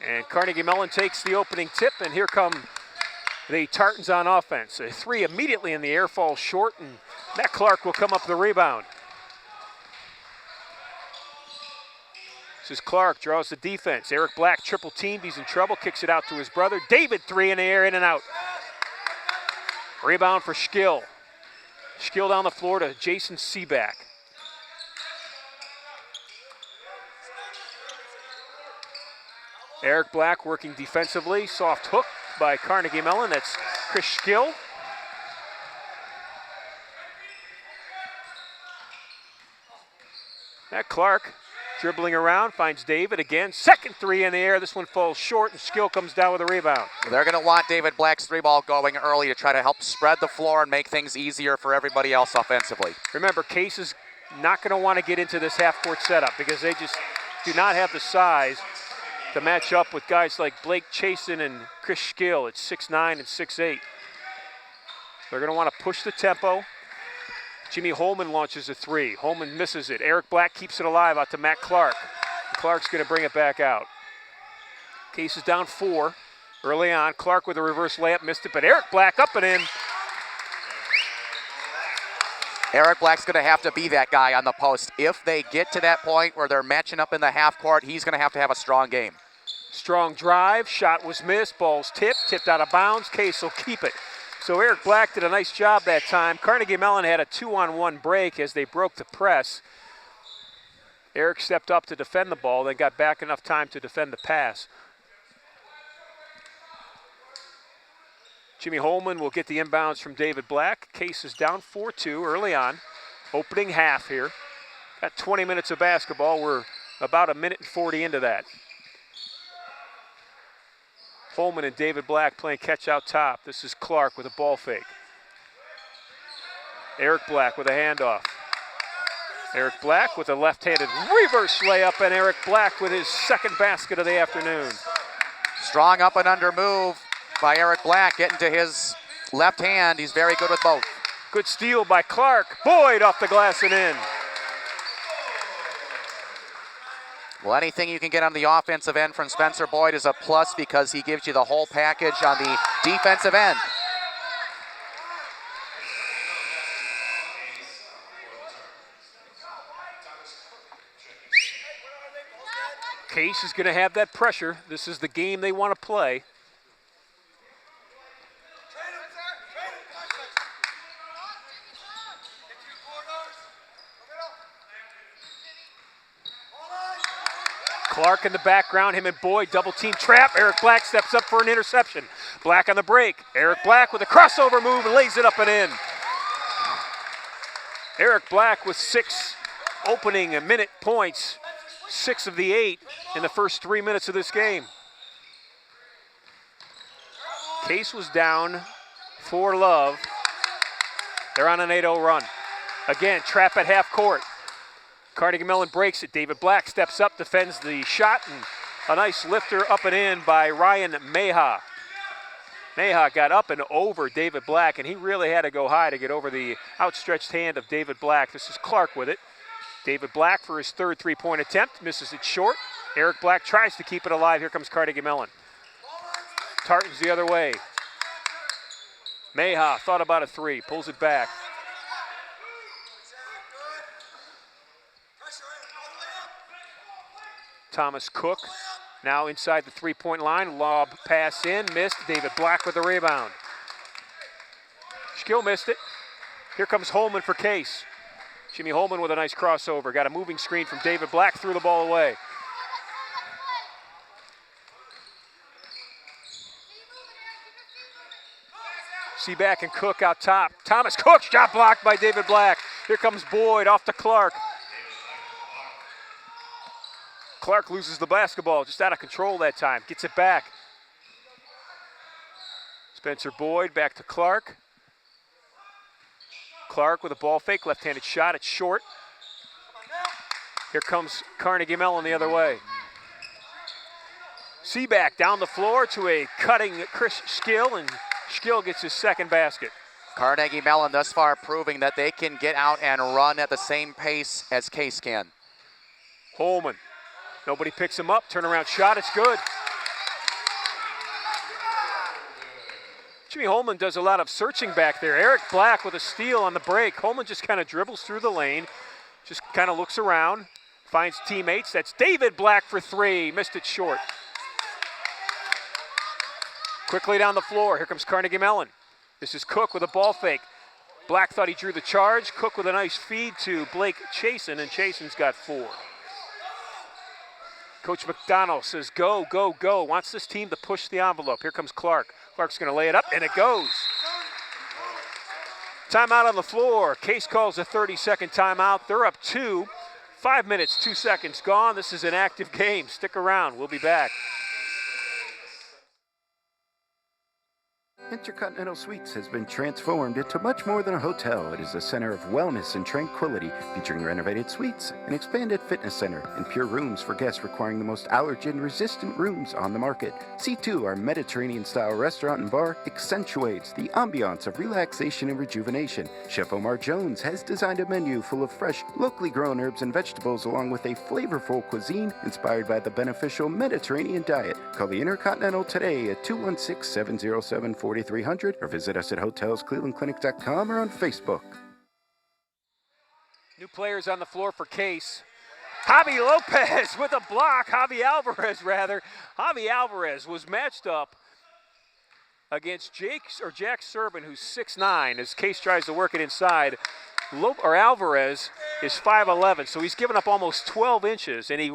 And Carnegie Mellon takes the opening tip, and here come the Tartans on offense. A three immediately in the air, falls short, and Matt Clark will come up the rebound. This is Clark, draws the defense. Eric Black triple teamed, he's in trouble, kicks it out to his brother. David, three in the air, in and out. Rebound for Skill. Skill down the floor to Jason Seaback. Eric Black working defensively, soft hook by Carnegie Mellon, that's Chris Skill. Matt Clark dribbling around, finds David again. Second three in the air, this one falls short, and Skill comes down with a rebound. They're going to want David Black's three ball going early to try to help spread the floor and make things easier for everybody else offensively. Remember, Case is not going to want to get into this half-court setup because they just do not have the size to match up with guys like Blake Chasen and Chris Skill at 6'9" and 6'8". They're going to want to push the tempo. Jimmy Holman launches a three. Holman misses it. Eric Black keeps it alive out to Matt Clark. Clark's going to bring it back out. Case is down 4 early on. Clark with a reverse layup, missed it, but Eric Black up and in. Eric Black's going to have to be that guy on the post. If they get to that point where they're matching up in the half court, he's going to have a strong game. Strong drive, shot was missed, ball's tipped out of bounds. Case will keep it. So Eric Black did a nice job that time. Carnegie Mellon had a 2-on-1 break as they broke the press. Eric stepped up to defend the ball, then got back enough time to defend the pass. Jimmy Holman will get the inbounds from David Black. Case is down 4-2 early on. Opening half here. Got 20 minutes of basketball. We're about a minute and 40 into that. Holman and David Black playing catch out top. This is Clark with a ball fake. Eric Black with a handoff. Eric Black with a left-handed reverse layup, and Eric Black with his second basket of the afternoon. Strong up and under move by Eric Black, getting to his left hand. He's very good with both. Good steal by Clark. Boyd off the glass and in. Well, anything you can get on the offensive end from Spencer Boyd is a plus because he gives you the whole package on the defensive end. Case is going to have that pressure. This is the game they want to play. Clark in the background, him and Boyd, double team trap. Eric Black steps up for an interception. Black on the break. Eric Black with a crossover move and lays it up and in. Eric Black with 6 opening minute points, 6 of the 8 in the first 3 minutes of this game. Case was down 4-love. They're on an 8-0 run. Again, trap at half court. Carnegie Mellon breaks it. David Black steps up, defends the shot, and a nice lifter up and in by Ryan Meha. Meha got up and over David Black, and he really had to go high to get over the outstretched hand of David Black. This is Clark with it. David Black for his third three-point attempt, misses it short. Eric Black tries to keep it alive. Here comes Carnegie Mellon. Tartans the other way. Meha thought about a three, pulls it back. Thomas Cook now inside the three-point line. Lob pass in, missed. David Black with the rebound. Skill missed it. Here comes Holman for Case. Jimmy Holman with a nice crossover. Got a moving screen from David Black, threw the ball away. Seaback and Cook out top. Thomas Cook, shot blocked by David Black. Here comes Boyd off to Clark. Clark loses the basketball, just out of control that time. Gets it back. Spencer Boyd back to Clark. Clark with a ball fake, left-handed shot, it's short. Here comes Carnegie Mellon the other way. Seaback down the floor to a cutting Chris Skill, and Skill gets his second basket. Carnegie Mellon thus far proving that they can get out and run at the same pace as Case can. Holman. Nobody picks him up. Turnaround shot. It's good. Jimmy Holman does a lot of searching back there. Eric Black with a steal on the break. Holman just kind of dribbles through the lane, just kind of looks around, finds teammates. That's David Black for three. Missed it short. Quickly down the floor. Here comes Carnegie Mellon. This is Cook with a ball fake. Black thought he drew the charge. Cook with a nice feed to Blake Chasen, and Chasen's got 4. Coach McDonald says go, go, go. Wants this team to push the envelope. Here comes Clark. Clark's going to lay it up, and it goes. Timeout on the floor. Case calls a 30-second timeout. They're up 2. 5 minutes, 2 seconds gone. This is an active game. Stick around. We'll be back. Intercontinental Suites has been transformed into much more than a hotel. It is a center of wellness and tranquility, featuring renovated suites, an expanded fitness center, and pure rooms for guests requiring the most allergen-resistant rooms on the market. C2, our Mediterranean-style restaurant and bar, accentuates the ambiance of relaxation and rejuvenation. Chef Omar Jones has designed a menu full of fresh, locally grown herbs and vegetables, along with a flavorful cuisine inspired by the beneficial Mediterranean diet. Call the Intercontinental today at 216-707-4300 or visit us at hotelsclevelandclinic.com or on Facebook. New players on the floor for Case. Javi Lopez with a block. Javi Alvarez was matched up against Jack Serban, who's 6'9", as Case tries to work it inside. Alvarez is 5'11", so he's given up almost 12 inches, and he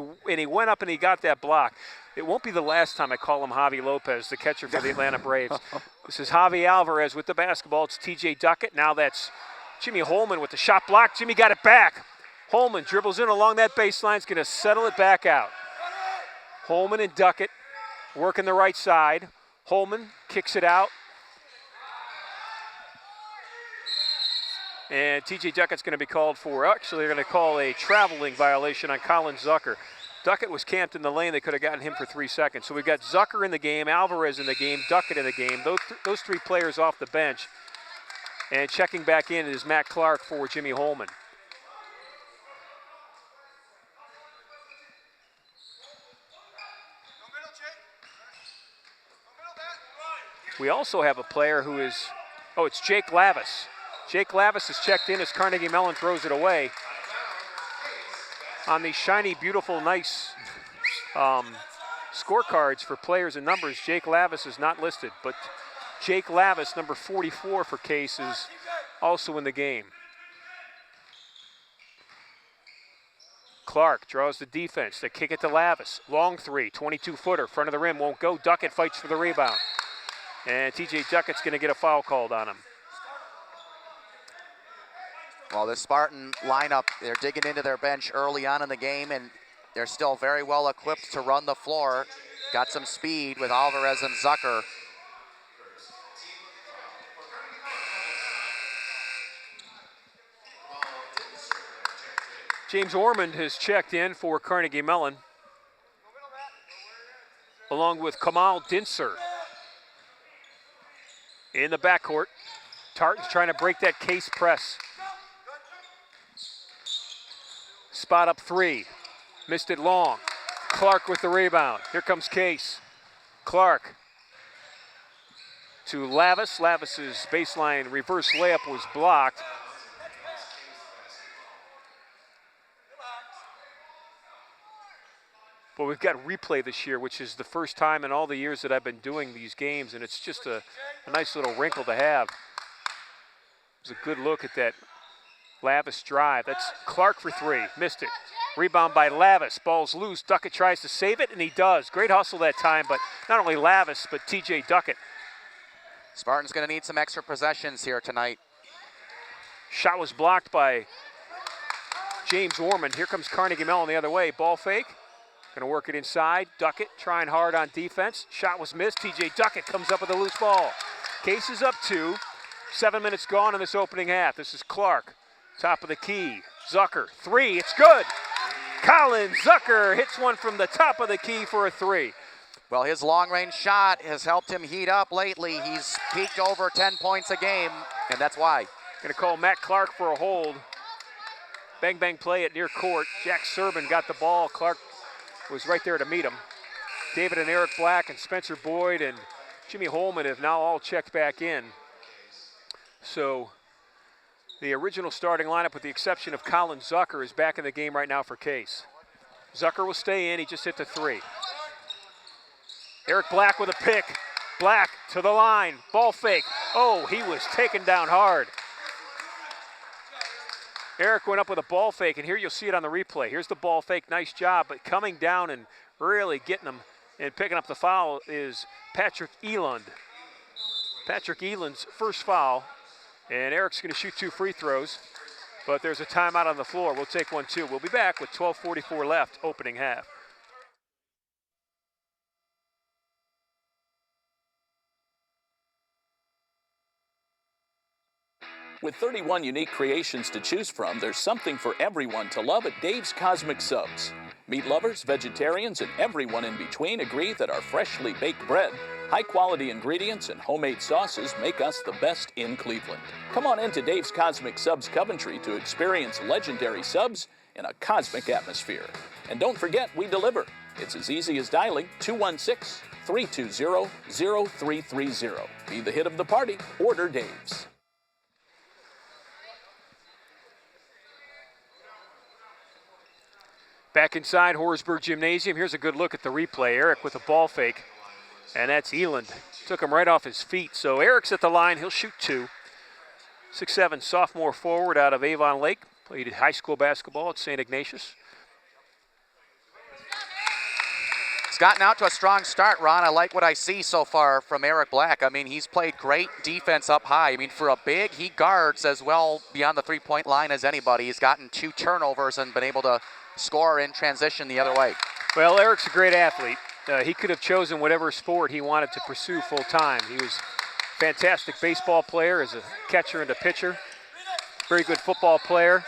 went up and he got that block. It won't be the last time I call him Javi Lopez, the catcher for the Atlanta Braves. This is Javi Alvarez with the basketball. It's TJ Duckett. Now that's Jimmy Holman with the shot block. Jimmy got it back. Holman dribbles in along that baseline. Is going to settle it back out. Holman and Duckett working the right side. Holman kicks it out. And TJ Duckett's going to be called for. Actually, they're going to call a traveling violation on Colin Zucker. Duckett was camped in the lane. They could have gotten him for 3 seconds. So we've got Zucker in the game, Alvarez in the game, Duckett in the game. Those 3 players off the bench. And checking back in is Matt Clark for Jimmy Holman. We also have a player who is, it's Jake Lavis. Jake Lavis is checked in as Carnegie Mellon throws it away. On these shiny, beautiful, nice scorecards for players and numbers, Jake Lavis is not listed, but Jake Lavis, number 44 for Case, is also in the game. Clark draws the defense. They kick it to Lavis. Long 3, 22-footer, front of the rim, won't go. Duckett fights for the rebound. And TJ Duckett's going to get a foul called on him. Well, this Spartan lineup, they're digging into their bench early on in the game, and they're still very well equipped to run the floor. Got some speed with Alvarez and Zucker. James Ormond has checked in for Carnegie Mellon, along with Kamal Dinser. In the backcourt, Tartan's trying to break that Case press. Spot up 3, missed it long. Clark with the rebound. Here comes Case. Clark to Lavis. Lavis's baseline reverse layup was blocked. But we've got replay this year, which is the first time in all the years that I've been doing these games, and it's just a nice little wrinkle to have. It was a good look at that Lavis drive. That's Clark for 3, missed it. Rebound by Lavis, ball's loose. Duckett tries to save it, and he does. Great hustle that time, but not only Lavis, but TJ Duckett. Spartan's going to need some extra possessions here tonight. Shot was blocked by James Ormond. Here comes Carnegie Mellon the other way. Ball fake. Going to work it inside. Duckett trying hard on defense. Shot was missed. TJ Duckett comes up with a loose ball. Case is up 2. 7 minutes gone in this opening half. This is Clark. Top of the key. Zucker, 3. It's good. Colin Zucker hits one from the top of the key for a 3. Well, his long-range shot has helped him heat up lately. He's peaked over 10 points a game, and that's why. Going to call Matt Clark for a hold. Bang, bang play at near court. Jack Serban got the ball. Clark was right there to meet him. David and Eric Black and Spencer Boyd and Jimmy Holman have now all checked back in. So the original starting lineup, with the exception of Colin Zucker, is back in the game right now for Case. Zucker will stay in. He just hit the 3. Eric Black with a pick. Black to the line. Ball fake. Oh, he was taken down hard. Eric went up with a ball fake, and here you'll see it on the replay. Here's the ball fake. Nice job, but coming down and really getting him and picking up the foul is Patrick Eland. Patrick Eland's first foul, and Eric's going to shoot 2 free throws, but there's a timeout on the floor. We'll take one, too. We'll be back with 12:44 left, opening half. With 31 unique creations to choose from, there's something for everyone to love at Dave's Cosmic Subs. Meat lovers, vegetarians, and everyone in between agree that our freshly baked bread, high-quality ingredients, and homemade sauces make us the best in Cleveland. Come on into Dave's Cosmic Subs Coventry to experience legendary subs in a cosmic atmosphere. And don't forget, we deliver. It's as easy as dialing 216-320-0330. Be the hit of the party. Order Dave's. Back inside Horsburgh Gymnasium. Here's a good look at the replay. Eric with a ball fake, and that's Eland. Took him right off his feet. So Eric's at the line. He'll shoot 2. 6'7", sophomore forward out of Avon Lake. Played high school basketball at St. Ignatius. It's gotten out to a strong start, Ron. I like what I see so far from Eric Black. I mean, he's played great defense up high. I mean, for a big, he guards as well beyond the three-point line as anybody. He's gotten 2 turnovers and been able to score in transition the other way. Well, Eric's a great athlete. He could have chosen whatever sport he wanted to pursue full time. He was a fantastic baseball player as a catcher and a pitcher. Very good football player.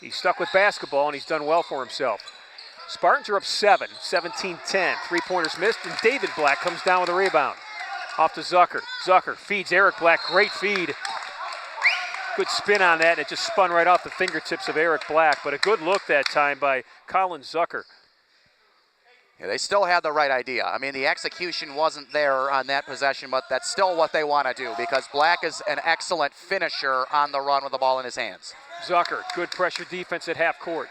He's stuck with basketball, and he's done well for himself. Spartans are up 7, 17-10. 3-pointers missed, and David Black comes down with a rebound. Off to Zucker. Zucker feeds Eric Black. Great feed. Good spin on that, and it just spun right off the fingertips of Eric Black, but a good look that time by Colin Zucker. Yeah, they still had the right idea. I mean, the execution wasn't there on that possession, but that's still what they want to do because Black is an excellent finisher on the run with the ball in his hands. Zucker, good pressure defense at half court.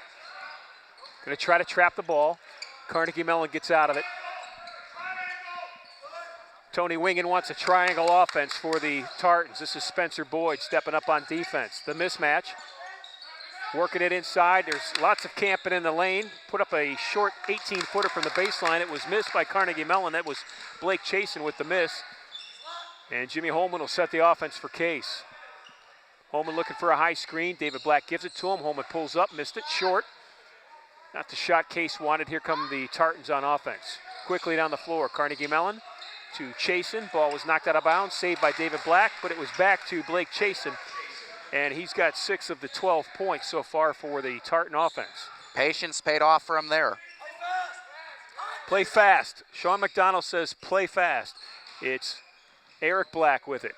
Going to try to trap the ball. Carnegie Mellon gets out of it. Tony Wingen wants a triangle offense for the Tartans. This is Spencer Boyd stepping up on defense. The mismatch. Working it inside. There's lots of camping in the lane. Put up a short 18-footer from the baseline. It was missed by Carnegie Mellon. That was Blake Chasen with the miss. And Jimmy Holman will set the offense for Case. Holman looking for a high screen. David Black gives it to him. Holman pulls up, missed it, short. Not the shot Case wanted. Here come the Tartans on offense. Quickly down the floor, Carnegie Mellon to Chasen. Ball was knocked out of bounds, saved by David Black, but it was back to Blake Chasen. And he's got 6 of the 12 points so far for the Tartan offense. Patience paid off for him there. Play fast. Sean McDonald says play fast. It's Eric Black with it.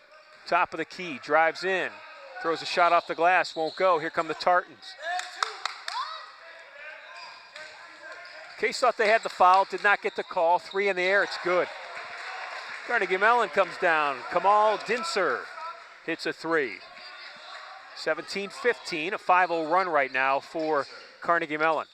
Top of the key, drives in. Throws a shot off the glass, won't go. Here come the Tartans. Case thought they had the foul, did not get the call. 3 in the air, it's good. Carnegie Mellon comes down. Kamal Dinser hits a 3. 17-15, a 5-0 run right now for Carnegie Mellon.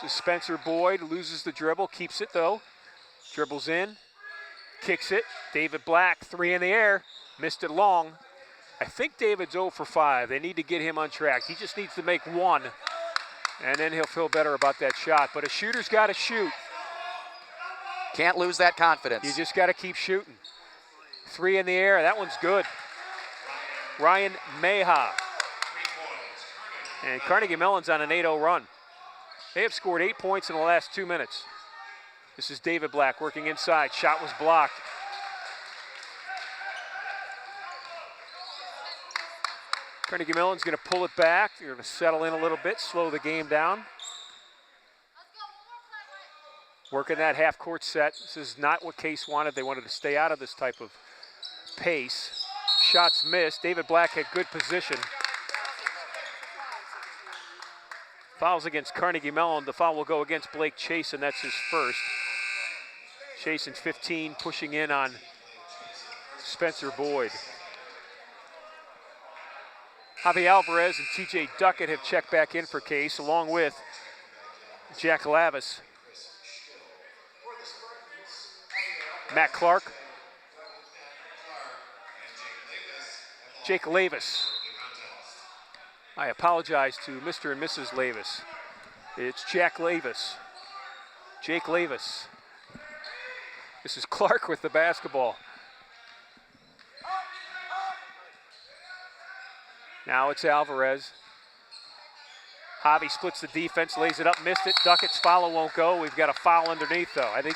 This is Spencer Boyd, loses the dribble, keeps it though. Dribbles in, kicks it. David Black, 3 in the air, missed it long. I think David's 0 for 5. They need to get him on track. He just needs to make 1, and then he'll feel better about that shot. But a shooter's got to shoot. Can't lose that confidence. You just got to keep shooting. 3 in the air, that one's good. Ryan Meha. And Carnegie Mellon's on an 8-0 run. They have scored 8 points in the last 2 minutes. This is David Black working inside. Shot was blocked. Carnegie Mellon's going to pull it back. They're going to settle in a little bit, slow the game down. Working that half-court set. This is not what Case wanted. They wanted to stay out of this type of pace. Shots missed. David Black had good position. Fouls against Carnegie Mellon. The foul will go against Blake Chase, and that's his first. Jason's 15, pushing in on Spencer Boyd. Javi Alvarez and TJ Duckett have checked back in for Case, along with Jack Lavis. Matt Clark. Jake Lavis. I apologize to Mr. and Mrs. Lavis. It's Jack Lavis. Jake Lavis. This is Clark with the basketball. Now it's Alvarez. Javi splits the defense, lays it up, missed it. Duckett's follow won't go. We've got a foul underneath, though. I think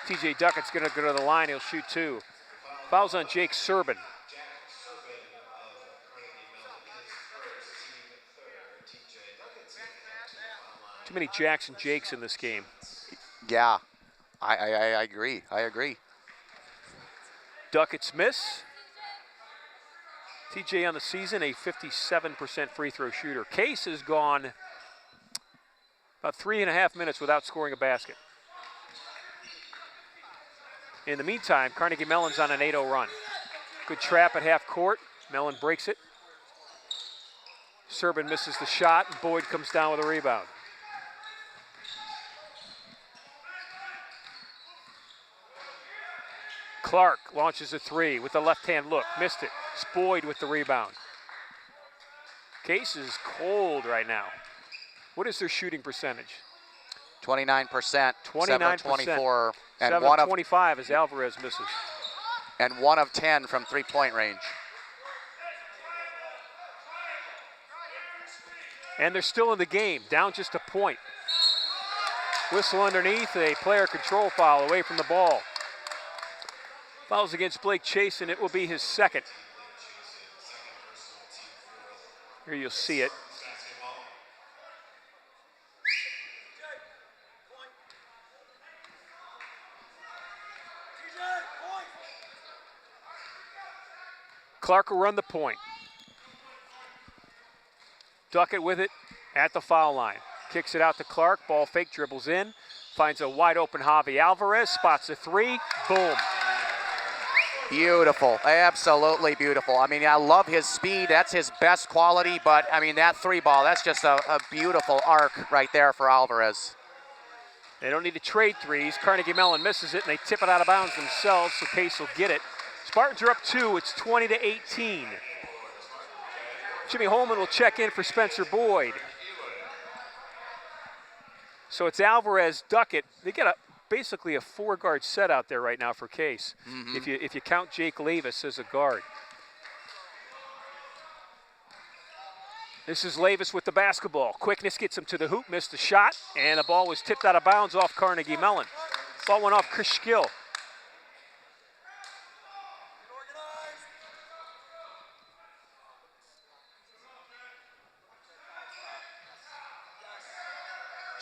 TJ Duckett's going to go to the line. He'll shoot 2. Fouls on Jake Serbin. Too many Jacks and Jakes in this game. Yeah, I agree. I agree. Duckett's miss. TJ on the season, a 57% free throw shooter. Case has gone about 3.5 minutes without scoring a basket. In the meantime, Carnegie Mellon's on an 8-0 run. Good trap at half court. Mellon breaks it. Serbin misses the shot, and Boyd comes down with a rebound. Clark launches a 3 with a left-hand look. Missed it. It's Boyd with the rebound. Case is cold right now. What is their shooting percentage? 29%. 29%. 7-24. And 7 one of of 25 as Alvarez misses. And 1 of 10 from three-point range. And they're still in the game, down just a point. Whistle underneath, a player control foul away from the ball. Fouls against Blake Chase, and it will be his second. Here you'll see it. Clark will run the point. Duckett with it at the foul line. Kicks it out to Clark, ball fake, dribbles in. Finds a wide open Javi Alvarez, spots a 3, boom. Beautiful, absolutely beautiful. I mean, I love his speed. That's his best quality, but I mean, that 3 ball, that's just a beautiful arc right there for Alvarez. They don't need to trade threes. Carnegie Mellon misses it, and they tip it out of bounds themselves, so Case will get it. Spartans are up 2, it's 20-18. Jimmy Holman will check in for Spencer Boyd. So it's Alvarez, Duckett. They got basically a 4-guard set out there right now for Case. If you count Jake Lavis as a guard. This is Lavis with the basketball. Quickness gets him to the hoop, missed the shot, and the ball was tipped out of bounds off Carnegie Mellon. Ball went off Chris Skill.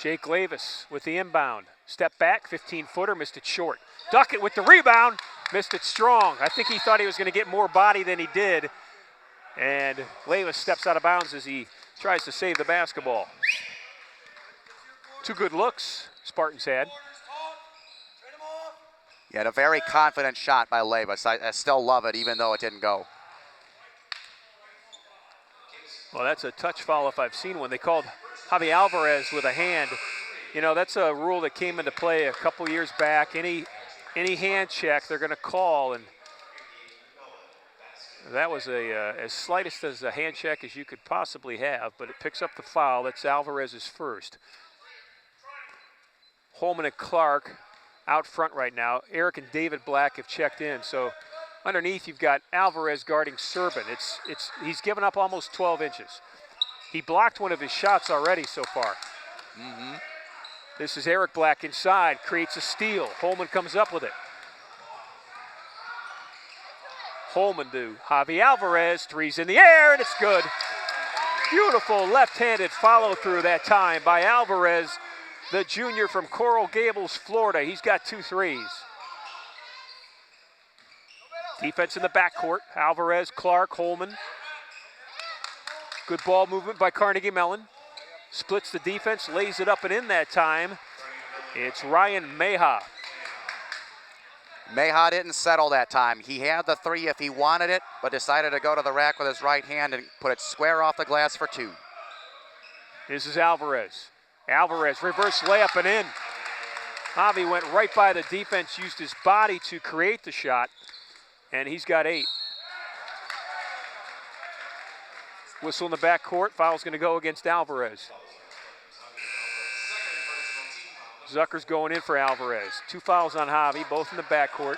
Jake Lavis with the inbound. Step back, 15-footer, missed it short. Duckett with the rebound, missed it strong. I think he thought he was going to get more body than he did. And Lavis steps out of bounds as he tries to save the basketball. 2 good looks Spartans had. He had a very confident shot by Lavis. I still love it, even though it didn't go. Well, that's a touch foul if I've seen one. They called Javi Alvarez with a hand. You know, that's a rule that came into play a couple years back. Any hand check they're going to call, and that was as slightest as a hand check as you could possibly have, but it picks up the foul. That's Alvarez's first. Holman and Clark out front right now. Eric and David Black have checked in. So underneath you've got Alvarez guarding Serbin. He's given up almost 12 inches. He blocked one of his shots already so far. This is Eric Black inside, creates a steal. Holman comes up with it. Holman to Javi Alvarez, 3's in the air, and it's good. Beautiful left-handed follow-through that time by Alvarez, the junior from Coral Gables, Florida. He's got 2 threes. Defense in the backcourt, Alvarez, Clark, Holman. Good ball movement by Carnegie Mellon. splits the defense, lays it up and in that time. It's Ryan Meha. Meha didn't settle that time. He had the three if he wanted it, but decided to go to the rack with his right hand and put it square off the glass for two. This is Alvarez. Alvarez, reverse layup and in. Javi went right by the defense, used his body to create the shot, and he's got 8. Whistle in the backcourt. Foul's going to go against Alvarez. Zucker's going in for Alvarez. 2 fouls on Javi, both in the backcourt.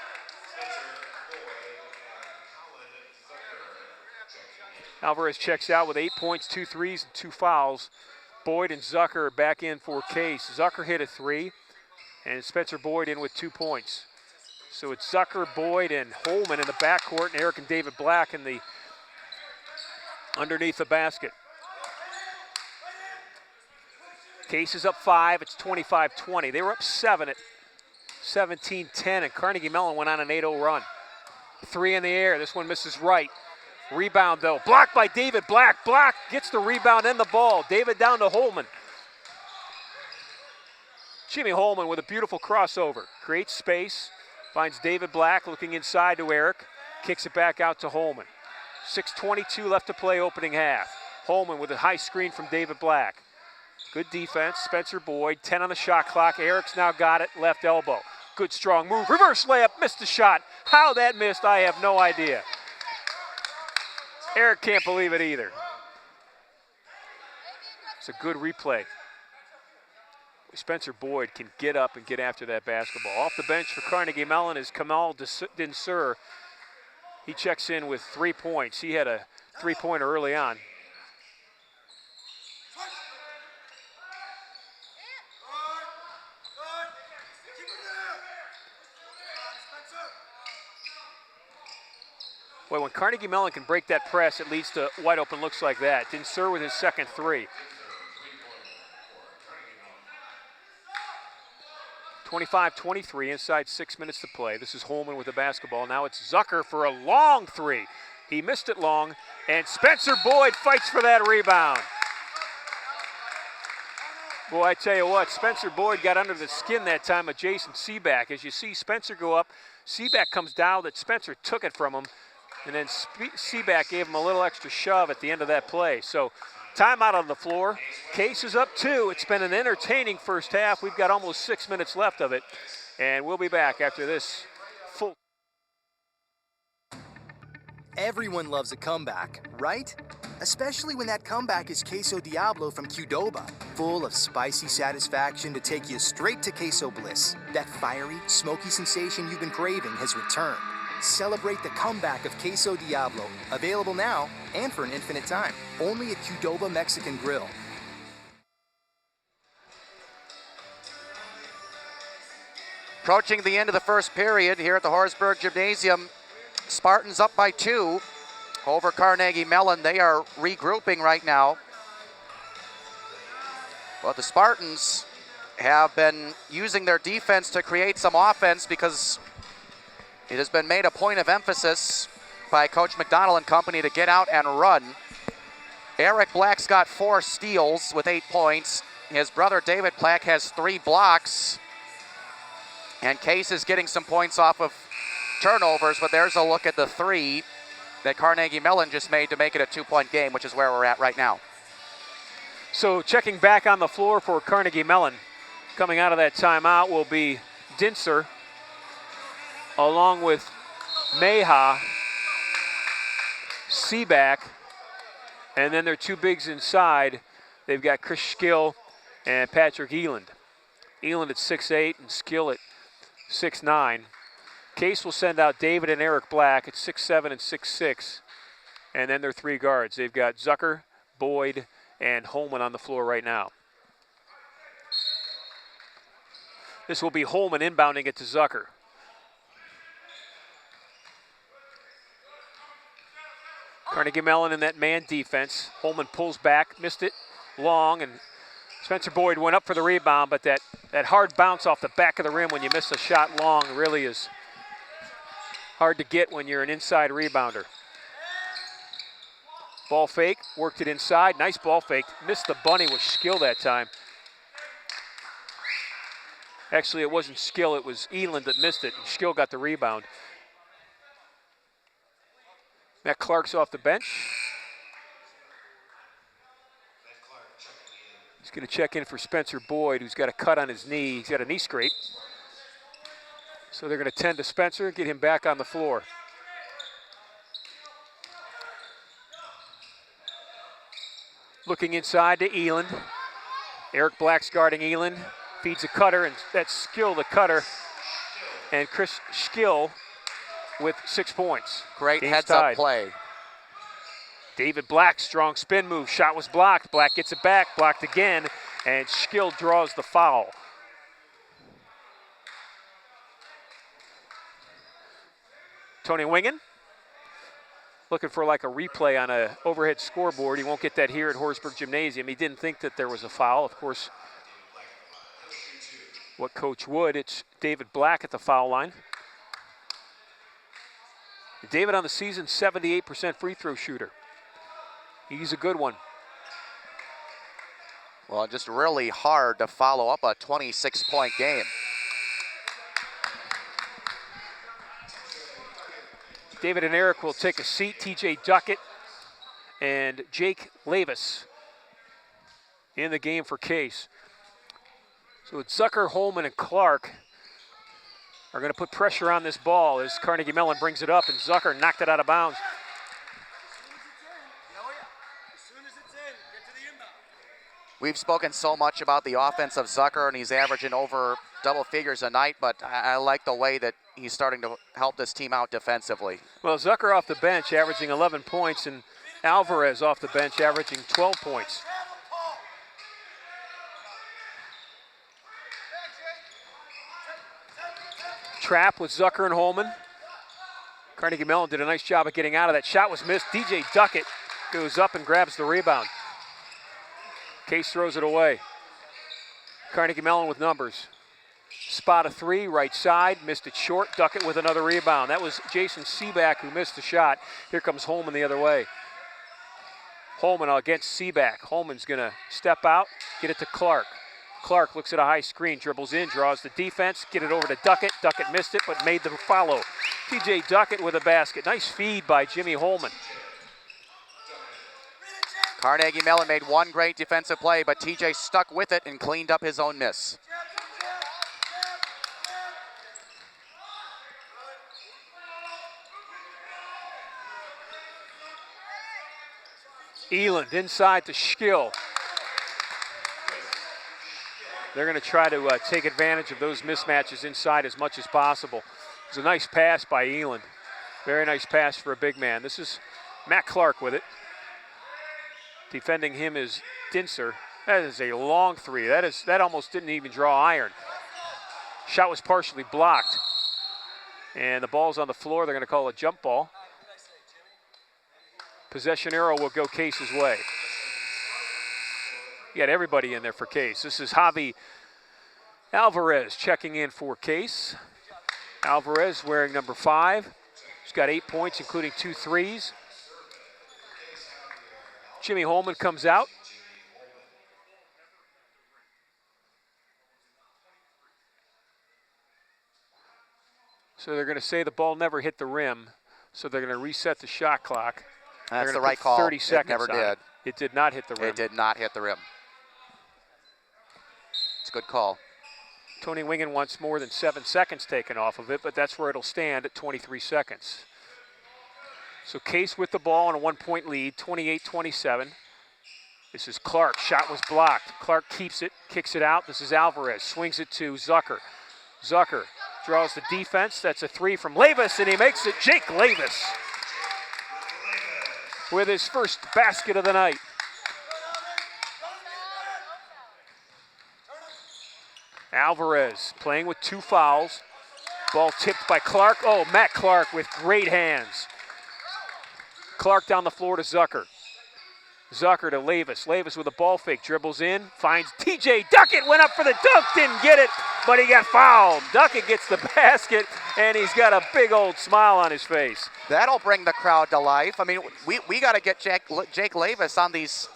Alvarez checks out with 8 points, 2 threes, and 2 fouls. Boyd and Zucker are back in for Case. Zucker hit a 3, and Spencer Boyd in with 2 points. So it's Zucker, Boyd, and Holman in the backcourt, and Eric and David Black in the underneath the basket. Case is up 5, it's 25-20. They were up 7 at 17-10, and Carnegie Mellon went on an 8-0 run. 3 in the air, this one misses right. Rebound though, blocked by David Black. Black gets the rebound and the ball. David down to Holman. Jimmy Holman with a beautiful crossover. Creates space, finds David Black looking inside to Eric. Kicks it back out to Holman. 6:22 left to play opening half. Holman with a high screen from David Black. Good defense, Spencer Boyd, 10 on the shot clock. Eric's now got it, left elbow. Good strong move, reverse layup, missed the shot. How that missed, I have no idea. Eric can't believe it either. It's a good replay. Spencer Boyd can get up and get after that basketball. Off the bench for Carnegie Mellon is Kamal Dinsur. He checks in with 3 points. He had a 3-pointer early on. Boy, when Carnegie Mellon can break that press, it leads to wide open looks like that. Dinsur with his second 3. 25-23, inside 6 minutes to play. This is Holman with the basketball. Now it's Zucker for a long 3. He missed it long, and Spencer Boyd fights for that rebound. Boy, I tell you what, Spencer Boyd got under the skin that time of Jason Seaback. As you see Spencer go up, Seaback comes down, that Spencer took it from him, and then Seaback gave him a little extra shove at the end of that play. So timeout on the floor. Case is up 2. It's been an entertaining first half. We've got almost 6 minutes left of it, and we'll be back after this full. Everyone loves a comeback, right? Especially when that comeback is Queso Diablo from Qdoba, full of spicy satisfaction to take you straight to queso bliss. That fiery, smoky sensation you've been craving has returned. Celebrate the comeback of Queso Diablo, available now and for an infinite time, only at Qdoba Mexican Grill. Approaching the end of the first period here at the Horsburgh Gymnasium. Spartans up by 2 over Carnegie Mellon. They are regrouping right now. Well, the Spartans have been using their defense to create some offense because it has been made a point of emphasis by Coach McDonald and company to get out and run. Eric Black's got 4 steals with 8 points. His brother David Black has 3 blocks. And Case is getting some points off of turnovers, but there's a look at the 3 that Carnegie Mellon just made to make it a 2-point game, which is where we're at right now. So checking back on the floor for Carnegie Mellon, coming out of that timeout will be Dinsur, along with Meha, Seaback, and then their 2 bigs inside. They've got Chris Skill and Patrick Eland. Eland at 6'8" and Skill at 6'9". Case will send out David and Eric Black at 6'7" and 6'6", and then their 3 guards. They've got Zucker, Boyd, and Holman on the floor right now. This will be Holman inbounding it to Zucker. Carnegie Mellon in that man defense. Holman pulls back, missed it long, and Spencer Boyd went up for the rebound, but that hard bounce off the back of the rim when you miss a shot long really is hard to get when you're an inside rebounder. Ball fake, worked it inside. Nice ball fake. Missed the bunny with skill that time. Actually, it wasn't skill. It was Eland that missed it. Skill got the rebound. Matt Clark's off the bench. He's going to check in for Spencer Boyd, who's got a cut on his knee. He's got a knee scrape. So they're going to tend to Spencer, get him back on the floor. Looking inside to Eland. Eric Black's guarding Eland. Feeds a cutter, and that's Skill, the cutter. And Chris Skill with 6 points. Great Game's heads-up tied. play. David Black, strong spin move. Shot was blocked. Black gets it back, blocked again, and Skill draws the foul. Tony Wingen looking for like a replay on a overhead scoreboard. He won't get that here at Horsburgh Gymnasium. He didn't think that there was a foul. Of course, what coach would. It's David Black at the foul line. David on the season, 78% free throw shooter. He's a good one. Well, just really hard to follow up a 26-point game. David and Eric will take a seat. TJ Duckett and Jake Lavis in the game for Case. So it's Zucker, Holman, and Clark are going to put pressure on this ball as Carnegie Mellon brings it up, and Zucker knocked it out of bounds. We've spoken so much about the offense of Zucker, and he's averaging over double figures a night, but I like the way that he's starting to help this team out defensively. Well, Zucker off the bench averaging 11 points, and Alvarez off the bench averaging 12 points. Trap with Zucker and Holman. Carnegie Mellon did a nice job of getting out of that. Shot was missed. DJ Duckett goes up and grabs the rebound. Case throws it away. Carnegie Mellon with numbers. Spot a three, right side, missed it short. Duckett with another rebound. That was Jason Seaback who missed the shot. Here comes Holman the other way. Holman against Seaback. Holman's gonna step out, get it to Clark. Clark looks at a high screen, dribbles in, draws the defense, get it over to Duckett. Duckett missed it, but made the follow. TJ Duckett with a basket. Nice feed by Jimmy Holman. Carnegie Mellon made one great defensive play, but TJ stuck with it and cleaned up his own miss. Eland inside to Skill. They're going to try to take advantage of those mismatches inside as much as possible. It's a nice pass by Eland. Very nice pass for a big man. This is Matt Clark with it. Defending him is Dinser. That is a long three. That almost didn't even draw iron. Shot was partially blocked. And the ball's on the floor. They're going to call a jump ball. Possession arrow will go Case's way. You got everybody in there for Case. This is Javi Alvarez checking in for Case. Alvarez wearing number 5. He's got 8 points, including 2 threes. Jimmy Holman comes out. So they're going to say the ball never hit the rim, so they're going to reset the shot clock. That's the right call. 30 seconds it never did. It did not hit the rim. It did not hit the rim. It's a good call. Tony Wingen wants more than 7 seconds taken off of it, but that's where it'll stand at 23 seconds. So Case with the ball on a 1-point lead, 28-27. This is Clark. Shot was blocked. Clark keeps it, kicks it out. This is Alvarez. Swings it to Zucker. Zucker draws the defense. That's a 3 from Lavis, and he makes it. Jake Lavis with his first basket of the night. Alvarez playing with 2 fouls. Ball tipped by Clark. Oh, Matt Clark with great hands. Clark down the floor to Zucker. Zucker to Lavis. Lavis with a ball fake, dribbles in, finds TJ Duckett, went up for the dunk, didn't get it. but he got fouled. Duckett gets the basket, and he's got a big old smile on his face. That'll bring the crowd to life. I mean, we got to get Jake Lavis on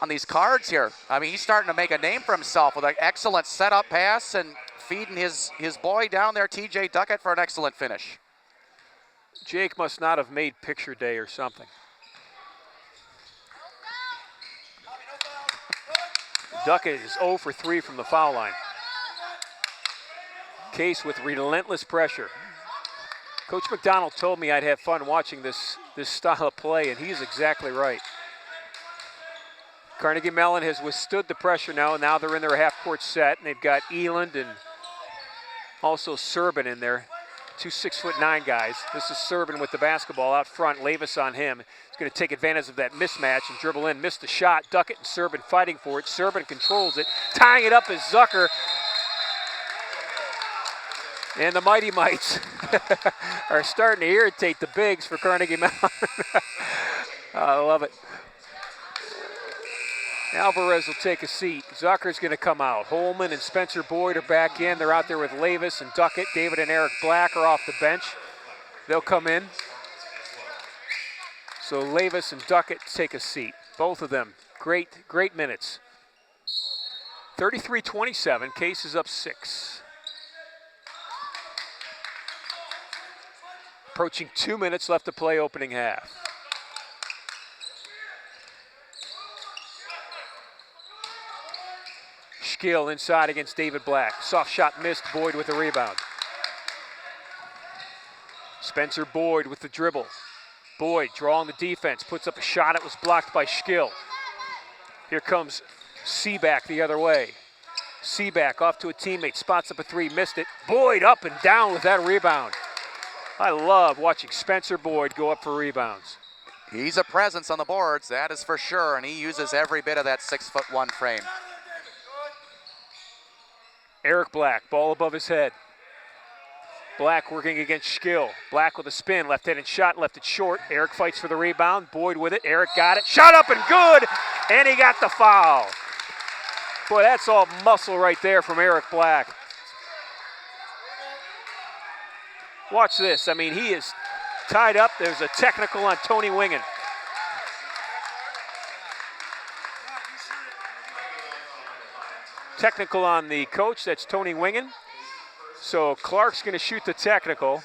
these cards here. I mean, he's starting to make a name for himself with an excellent setup pass and feeding his boy down there, TJ Duckett, for an excellent finish. Jake must not have made picture day or something. Duckett is 0 for 3 from the foul line. Case with relentless pressure. Coach McDonald told me I'd have fun watching this style of play, and he's exactly right. Carnegie Mellon has withstood the pressure now, and now they're in their half-court set, and they've got Eland and also Serbin in there. 2 6'9" guys. This is Serbin with the basketball out front. Lavis on him. He's going to take advantage of that mismatch and dribble in. Missed the shot. Duckett and Serbin fighting for it. Serbin controls it. Tying it up is Zucker. And the Mighty Mites are starting to irritate the bigs for Carnegie Mellon. I love it. Alvarez will take a seat. Zucker's going to come out. Holman and Spencer Boyd are back in. They're out there with Lavis and Duckett. David and Eric Black are off the bench. They'll come in. So Lavis and Duckett take a seat. Both of them, great minutes. 33-27, Case is up 6. Approaching 2 minutes left to play opening half. Skill inside against David Black. Soft shot missed, Boyd with the rebound. Spencer Boyd with the dribble. Boyd drawing the defense, puts up a shot, it was blocked by Skill. Here comes Seaback the other way. Seaback off to a teammate, spots up a 3, missed it. Boyd up and down with that rebound. I love watching Spencer Boyd go up for rebounds. He's a presence on the boards, that is for sure, and he uses every bit of that 6'1" frame. Eric Black, ball above his head. Black working against Skill. Black with a spin, left-handed shot, left it short. Eric fights for the rebound. Boyd with it. Eric got it. Shot up and good, and he got the foul. Boy, that's all muscle right there from Eric Black. Watch this. I mean, he is tied up. There's a technical on Tony Wingen. Technical on the coach, that's Tony Wingen. So Clark's going to shoot the technical.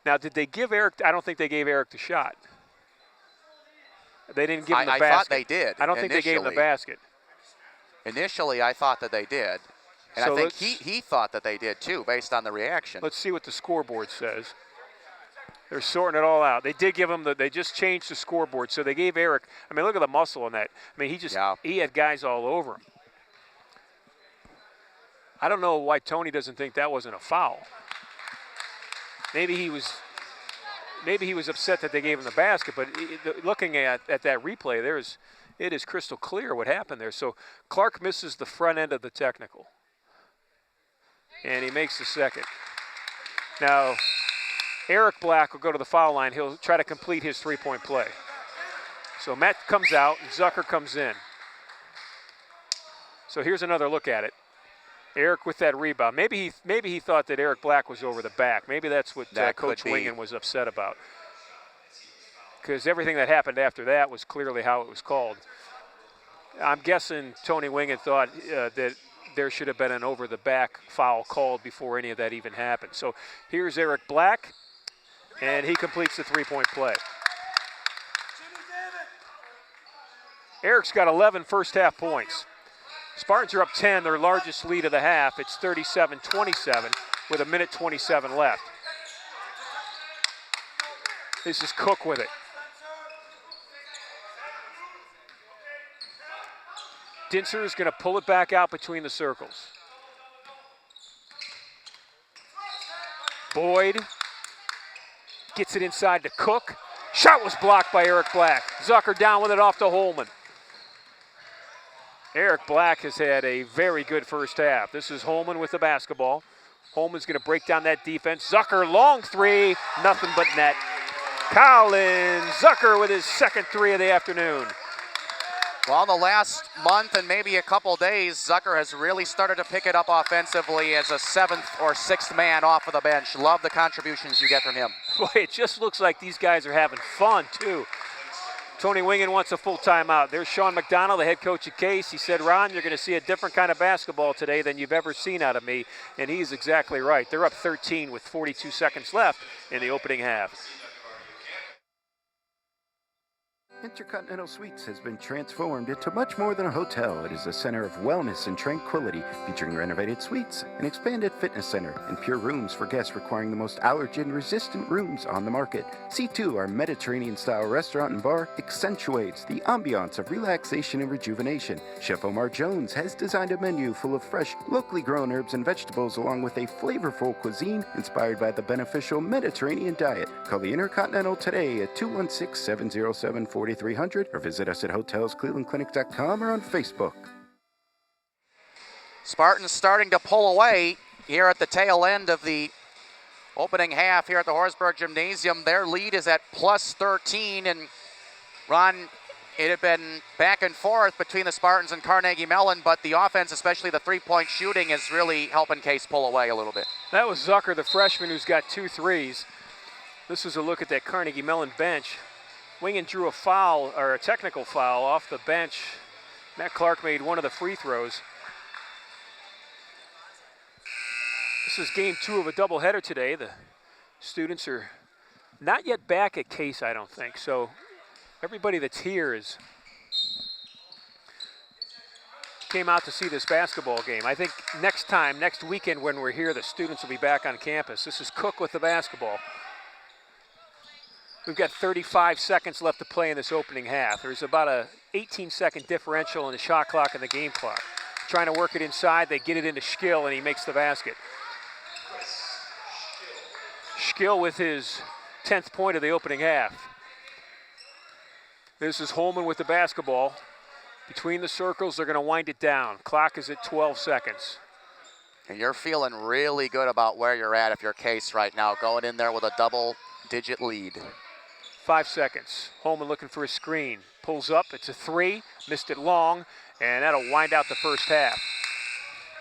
Now, did they give Eric, I don't think they gave Eric the shot. They didn't give him the basket. I thought they did. I don't think they gave him the basket. Initially, I thought that they did. And So I think he thought that they did too, based on the reaction. Let's see what the scoreboard says. They're sorting it all out. They did give him they just changed the scoreboard. So they gave Eric, I mean, look at the muscle on that. I mean, he had guys all over him. I don't know why Tony doesn't think that wasn't a foul. Maybe he was upset that they gave him the basket, but looking at that replay, it is crystal clear what happened there. So Clark misses the front end of the technical. And he makes the second. Now, Eric Black will go to the foul line. He'll try to complete his three-point play. So Matt comes out, and Zucker comes in. So here's another look at it. Eric with that rebound. Maybe he thought that Eric Black was over the back. Maybe that's what Coach Wingen was upset about. Because everything that happened after that was clearly how it was called. I'm guessing Tony Wingen thought that there should have been an over-the-back foul called before any of that even happened. So here's Eric Black, and he completes the three-point play. Eric's got 11 first-half points. Spartans are up 10, their largest lead of the half. It's 37-27 with 1:27 left. This is Cook with it. Dinser is going to pull it back out between the circles. Boyd gets it inside to Cook. Shot was blocked by Eric Black. Zucker down with it off to Holman. Eric Black has had a very good first half. This is Holman with the basketball. Holman's going to break down that defense. Zucker, long three, nothing but net. Colin Zucker with his second three of the afternoon. Well, the last month and maybe a couple days, Zucker has really started to pick it up offensively as a 7th or 6th man off of the bench. Love the contributions you get from him. Boy, it just looks like these guys are having fun, too. Tony Wingen wants a full timeout. There's Sean McDonald, the head coach at Case. He said, Ron, you're going to see a different kind of basketball today than you've ever seen out of me. And he's exactly right. They're up 13 with 42 seconds left in the opening half. Intercontinental Suites has been transformed into much more than a hotel. It is a center of wellness and tranquility, featuring renovated suites, an expanded fitness center, and pure rooms for guests requiring the most allergen-resistant rooms on the market. C2, our Mediterranean-style restaurant and bar, accentuates the ambiance of relaxation and rejuvenation. Chef Omar Jones has designed a menu full of fresh, locally grown herbs and vegetables, along with a flavorful cuisine inspired by the beneficial Mediterranean diet. Call the Intercontinental today at 216-707-4300 or visit us at hotelsclevelandclinic.com or on Facebook. Spartans starting to pull away here at the tail end of the opening half here at the Horsburgh Gymnasium. Their lead is at plus 13, and Ron, it had been back and forth between the Spartans and Carnegie Mellon, but the offense, especially the three-point shooting, is really helping Case pull away a little bit. That was Zucker, the freshman, who's got 2 threes. This is a look at that Carnegie Mellon bench. Wingen drew a foul, or a technical foul, off the bench. Matt Clark made one of the free throws. This is game 2 of a doubleheader today. The students are not yet back at Case, I don't think. So everybody that's here came out to see this basketball game. I think next weekend when we're here, the students will be back on campus. This is Cook with the basketball. We've got 35 seconds left to play in this opening half. There's about a 18-second differential in the shot clock and the game clock. Trying to work it inside, they get it into Schkill, and he makes the basket. Schkill with his 10th point of the opening half. This is Holman with the basketball. Between the circles, they're going to wind it down. Clock is at 12 seconds. And you're feeling really good about where you're at if you're Case right now, going in there with a double-digit lead. 5 seconds. Holman looking for a screen. Pulls up. It's a 3. Missed it long. And that'll wind out the first half.